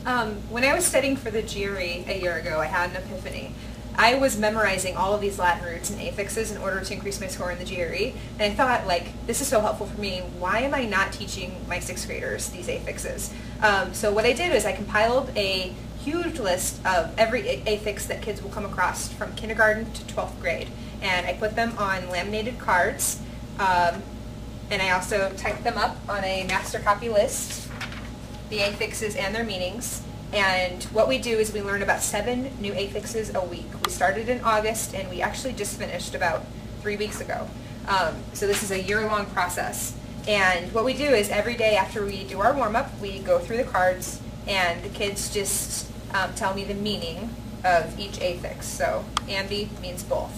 When I was studying for the GRE a year ago, I had an epiphany. I was memorizing all of these Latin roots and affixes in order to increase my score in the GRE, and I thought, like, this is so helpful for me. Why am I not teaching my 6th graders these affixes? So what I did was I compiled a huge list of every affix that kids will come across from kindergarten to 12th grade, and I put them on laminated cards, and I also typed them up on a master copy list, the affixes and their meanings. And what we do is we learn about 7 new affixes a week. We started in August, and we actually just finished about 3 weeks ago. So this is a year-long process. And what we do is every day after we do our warm-up, we go through the cards, and the kids just tell me the meaning of each affix. So ambi means both.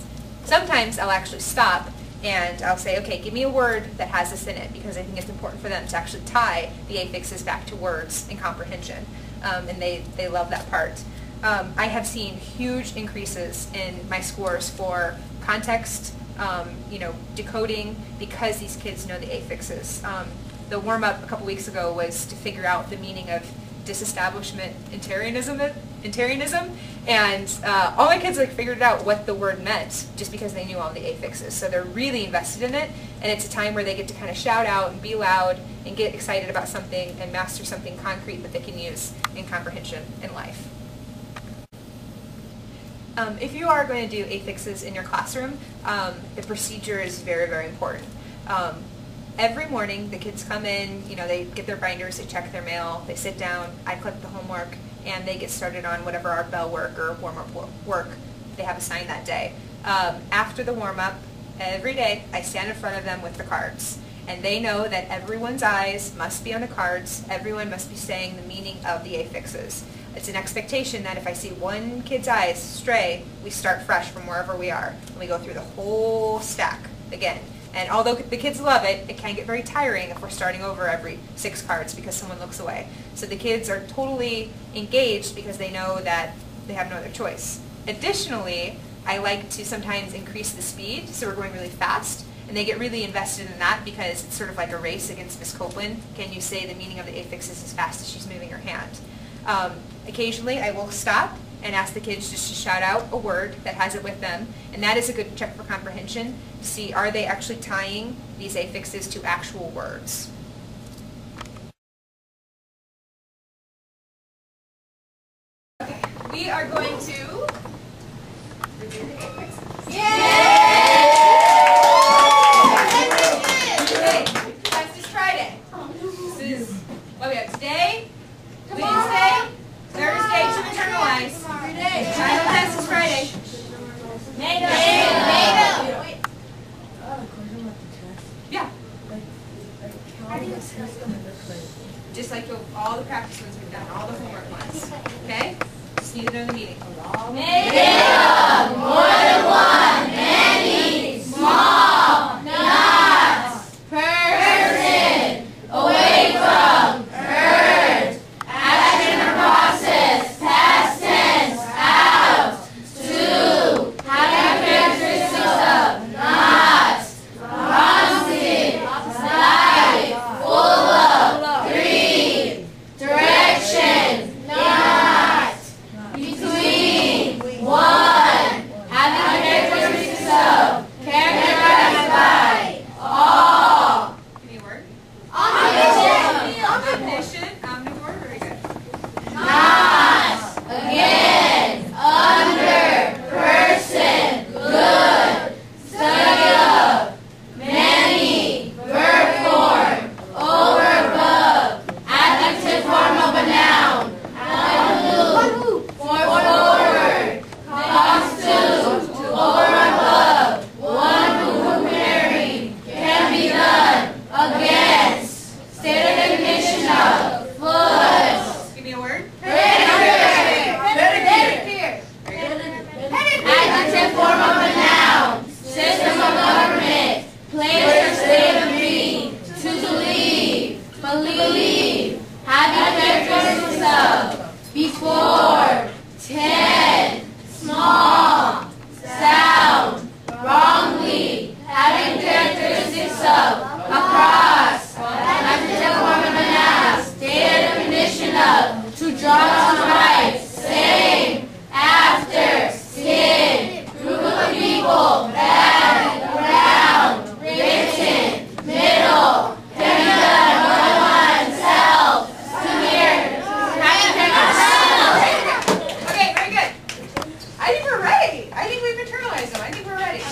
Sometimes I'll actually stop and I'll say, okay, give me a word that has this in it, because I think it's important for them to actually tie the affixes back to words and comprehension. And they love that part. I have seen huge increases in my scores for context, decoding, because these kids know the affixes. The warm-up a couple weeks ago was to figure out the meaning of disestablishmentarianism, and all my kids figured out what the word meant just because they knew all the affixes. So they're really invested in it, and it's a time where they get to kind of shout out and be loud and get excited about something and master something concrete that they can use in comprehension in life. If you are going to do affixes in your classroom, the procedure is very, very important. Every morning the kids come in, they get their binders, they check their mail, they sit down, I collect the homework, and they get started on whatever our bell work or warm-up work they have assigned that day. After the warm-up, every day I stand in front of them with the cards, and they know that everyone's eyes must be on the cards, everyone must be saying the meaning of the affixes. It's an expectation that if I see one kid's eyes stray, we start fresh from wherever we are, and we go through the whole stack again. And although the kids love it, it can get very tiring if we're starting over every 6 cards because someone looks away. So the kids are totally engaged because they know that they have no other choice. Additionally, I like to sometimes increase the speed, so we're going really fast, and they get really invested in that because it's sort of like a race against Miss Copeland. Can you say the meaning of the affixes as fast as she's moving her hand? Occasionally, I will stop and ask the kids just to shout out a word that has it with them, and that is a good check for comprehension to see, are they actually tying these affixes to actual words. Okay, we are going to review the affixes. Yay! Okay, test is Friday. This is what we have today, Wednesday, Thursday to internalize. Final test is Friday. Yeah. Just like all the practice ones we've done, all the homework ones. Okay? Just need to know the meaning. More than one, many, small, not, person, away from, heard, action or process, past tense, out, to, having characteristics of, not, constant, like, full of, three, direction, not, between, one, having characteristics of, characterized by, all. Give me a word. Omniscient. Omniscient. Omnivore. Very good. Not, again, under, person, good, study of, many, verb form, over, above, adjective form of a noun, who, forward, comes to, over, above, one who comparing, can be done, against, state of definition of, foot, Give me a word. adjective form of a noun, system of government, place or state of being, to believe, having characteristics of, before, 10, small, sound, wrongly, having characteristics of, across, adjective form of a noun, state of definition of, to Strong right, same, after, skin, group of people, bad, around, written, middle, self, severe, Okay, very good. I think we're ready. I think we've internalized them. I think we're ready.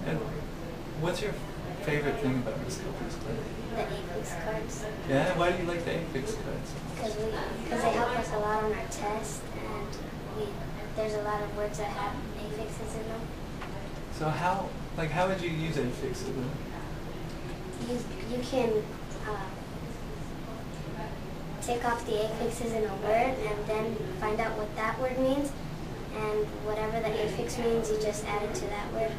And what's your favorite thing about this Scopus class? The affix cards. Yeah, why do you like the affix cards? Because they help us a lot on our test, and there's a lot of words that have affixes in them. So how would you use affixes? You can take off the affixes in a word and then find out what that word means, and whatever the affix means, you just add it to that word.